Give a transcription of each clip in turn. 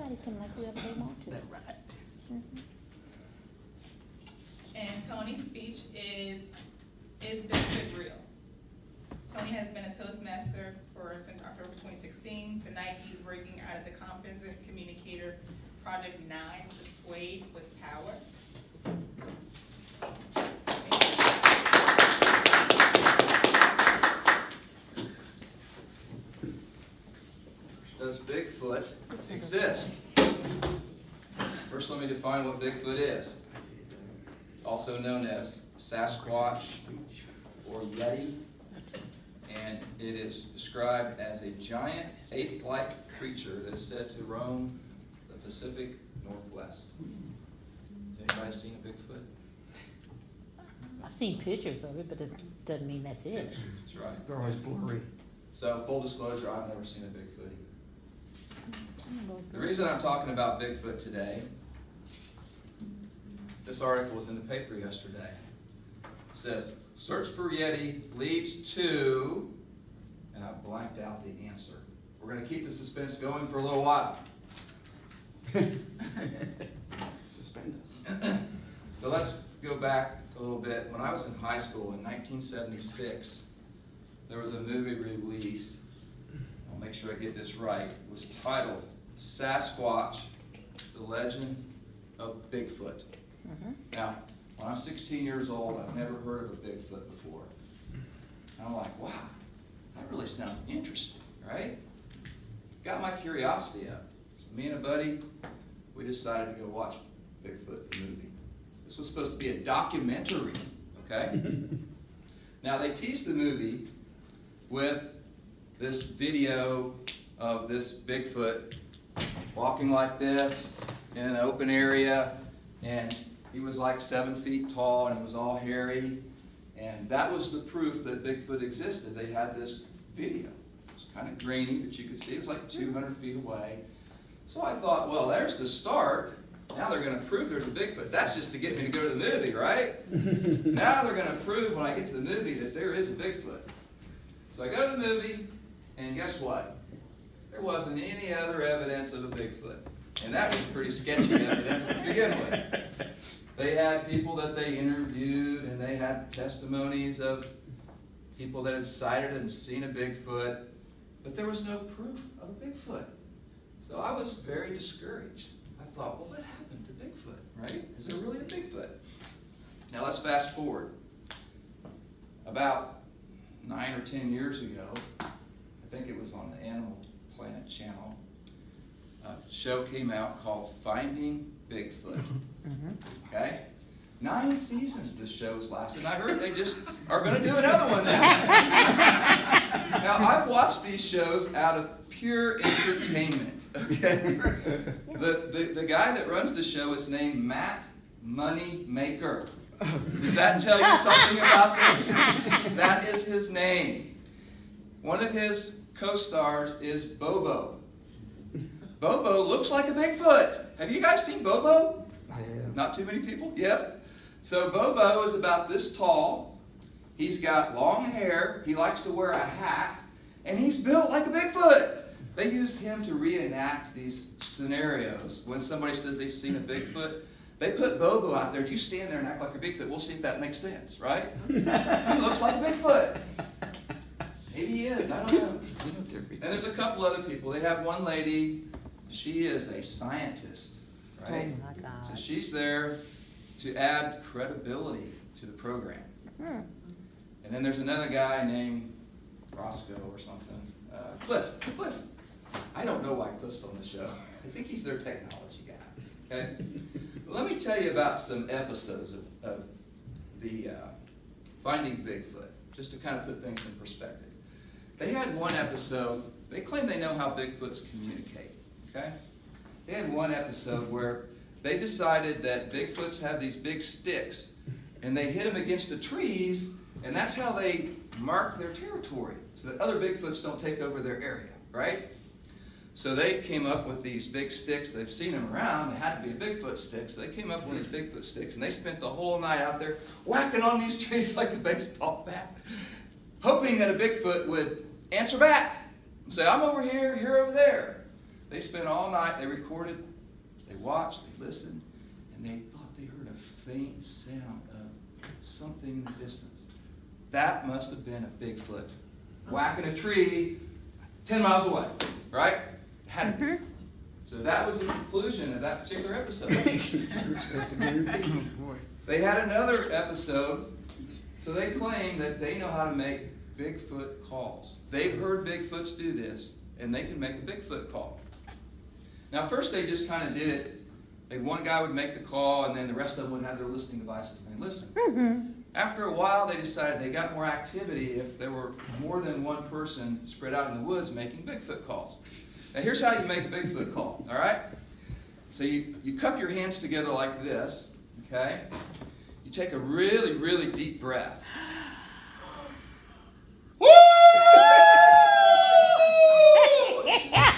Everybody can like whoever they want to. That's right. Mhm. And Tony's speech is Bigfoot real? Tony has been a Toastmaster since October 2016. Tonight he's working out of the Competent Communicator Project 9, Persuade with Power. Does Bigfoot exist? First, let me define what Bigfoot is. Also known as Sasquatch or Yeti, and it is described as a giant ape-like creature that is said to roam the Pacific Northwest. Has anybody seen a Bigfoot? I've seen pictures of it, but it doesn't mean that's it. That's right. They're always blurry. So, full disclosure, I've never seen a Bigfoot either. The reason I'm talking about Bigfoot today, this article was in the paper yesterday. It says, search for Yeti leads to, and I blanked out the answer. We're going to keep the suspense going for a little while. Suspend us. So let's go back a little bit. When I was in high school in 1976, there was a movie released. I'll make sure I get this right. It was titled Sasquatch, The Legend of Bigfoot. Mm-hmm. Now, when I'm 16 years old, I've never heard of a Bigfoot before. And I'm like, wow, that really sounds interesting, right? Got my curiosity up. So me and a buddy, we decided to go watch Bigfoot, the movie. This was supposed to be a documentary, okay? Now, they teased the movie with this video of this Bigfoot walking like this in an open area, and he was like 7 feet tall, and he was all hairy, and that was the proof that Bigfoot existed. They had this video. It was kind of grainy, but you could see it was like 200 feet away. So I thought, well, there's the start. Now they're going to prove there's a Bigfoot. That's just to get me to go to the movie, right? Now they're going to prove when I get to the movie that there is a Bigfoot. So I go to the movie, and guess what? There wasn't any other evidence of a Bigfoot. And that was pretty sketchy evidence to begin with. They had people that they interviewed, and they had testimonies of people that had sighted and seen a Bigfoot, but there was no proof of a Bigfoot. So I was very discouraged. I thought, well, what happened to Bigfoot, right? Is there really a Bigfoot? Now let's fast forward. About 9 or 10 years ago, I think it was on the Animal Planet channel, a show came out called Finding Bigfoot. Mm-hmm. Okay? 9 seasons this show's lasted, and I heard they just are going to do another one now. Now, I've watched these shows out of pure entertainment, okay? The guy that runs the show is named Matt Moneymaker. Does that tell you something about this? That is his name. One of his co-stars is Bobo. Bobo looks like a Bigfoot. Have you guys seen Bobo? I have. Not too many people? Yes? So Bobo is about this tall. He's got long hair. He likes to wear a hat. And he's built like a Bigfoot. They used him to reenact these scenarios. When somebody says they've seen a Bigfoot, they put Bobo out there. You stand there and act like a Bigfoot. We'll see if that makes sense, right? He looks like a Bigfoot. Maybe he is. I don't know. And there's a couple other people. They have one lady. She is a scientist, right? Oh, my God. So she's there to add credibility to the program. Hmm. And then there's another guy named Roscoe or something. Cliff. I don't know why Cliff's on the show. I think he's their technology guy. Okay? Let me tell you about some episodes of the Finding Bigfoot, just to kind of put things in perspective. They had one episode, they claim they know how Bigfoots communicate. Okay? They had one episode where they decided that Bigfoots have these big sticks, and they hit them against the trees, and that's how they mark their territory, so that other Bigfoots don't take over their area, right? So they came up with these big sticks. They've seen them around. They had to be a Bigfoot stick, so they came up with these Bigfoot sticks, and they spent the whole night out there whacking on these trees like a baseball bat, hoping that a Bigfoot would answer back and say, I'm over here, you're over there. They spent all night, they recorded, they watched, they listened, and they thought they heard a faint sound of something in the distance. That must have been a Bigfoot whacking a tree 10 miles away, right? Had to be. So that was the conclusion of that particular episode. They had another episode, so they claim that they know how to make Bigfoot calls. They've heard Bigfoots do this, and they can make a Bigfoot call. Now, first they just kind of did it. One guy would make the call, and then the rest of them would have their listening devices, and they'd listen. After a while, they decided they got more activity if there were more than one person spread out in the woods making Bigfoot calls. Now, here's how you make a Bigfoot call, all right? So you cup your hands together like this, okay? You take a really, really deep breath. Woo!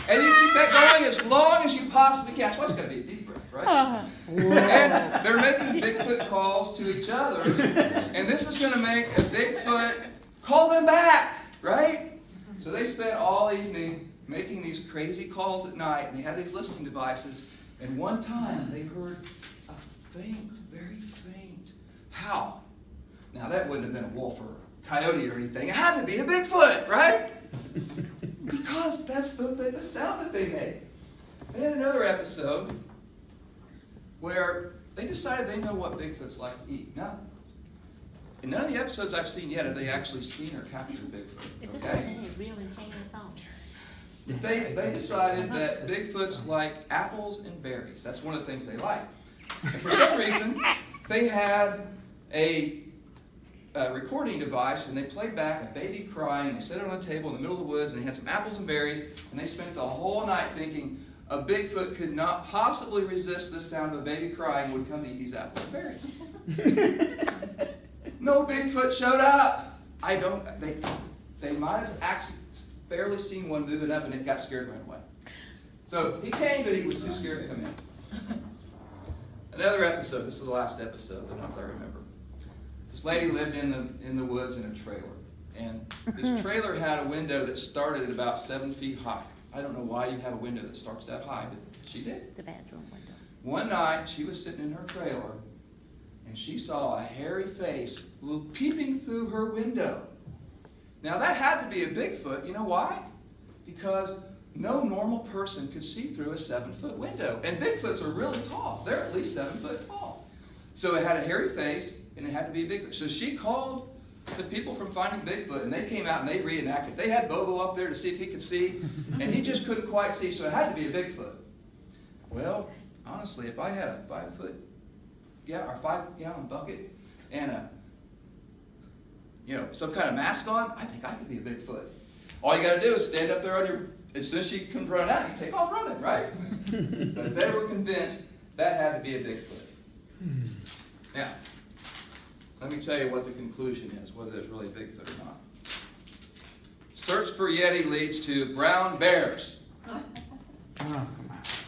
And you keep that going as long as you possibly can. Well, it's got to be a deep breath, right? And they're making Bigfoot calls to each other. And this is going to make a Bigfoot call them back, right? So they spent all evening making these crazy calls at night. And they had these listening devices. And one time they heard a faint, very faint howl. Now that wouldn't have been a wolf or a coyote or anything. It had to be a Bigfoot, right? Because that's the sound that they made. They had another episode where they decided they know what Bigfoots like to eat. Now, in none of the episodes I've seen yet have they actually seen or captured Bigfoot. Okay? Real and Chinese song. They decided that Bigfoots like apples and berries. That's one of the things they like. And for some reason, they had a recording device, and they played back a baby crying. They set it on a table in the middle of the woods, and they had some apples and berries, and they spent the whole night thinking a Bigfoot could not possibly resist the sound of a baby crying and would come to eat these apples and berries. No Bigfoot showed up. They might have actually barely seen one moving up, and it got scared and ran away. So he came, but he was too scared to come in. Another episode. This is the last episode, the ones I remember. This lady lived in the woods in a trailer, and this trailer had a window that started at about 7 feet high. I don't know why you have a window that starts that high, but she did. The bathroom window. One night, she was sitting in her trailer, and she saw a hairy face peeping through her window. Now, that had to be a Bigfoot. You know why? Because no normal person could see through a 7-foot window. And Bigfoots are really tall. They're at least 7 foot tall. So it had a hairy face, and it had to be a Bigfoot. So she called the people from Finding Bigfoot, and they came out and they reenacted. They had Bobo up there to see if he could see, and he just couldn't quite see, so it had to be a Bigfoot. Well, honestly, if I had a 5-gallon bucket and some kind of mask on, I think I could be a Bigfoot. All you got to do is stand up there on your. As soon as she comes running out, you take off running, right? But they were convinced that had to be a Bigfoot. Now, let me tell you what the conclusion is, whether there's really a Bigfoot or not. Search for Yeti leads to brown bears.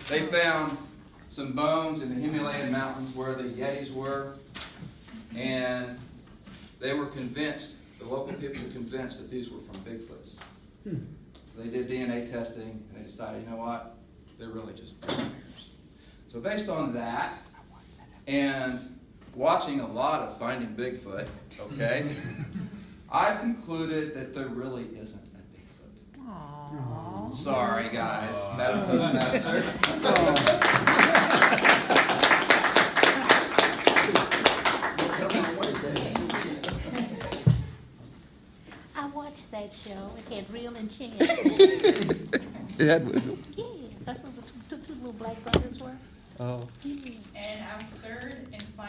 They found some bones in the Himalayan mountains where the Yetis were, and they were convinced, the local people were convinced that these were from Bigfoots. So they did DNA testing, and they decided, you know what, they're really just brown bears. So based on that, and watching a lot of Finding Bigfoot, okay, I've concluded that there really isn't a Bigfoot. Aww. Sorry, guys. Madam Postmaster. I watched that show. It had real and chance. It had what? Yes, that's what the two little black brothers were. Oh. Yeah. And our third and final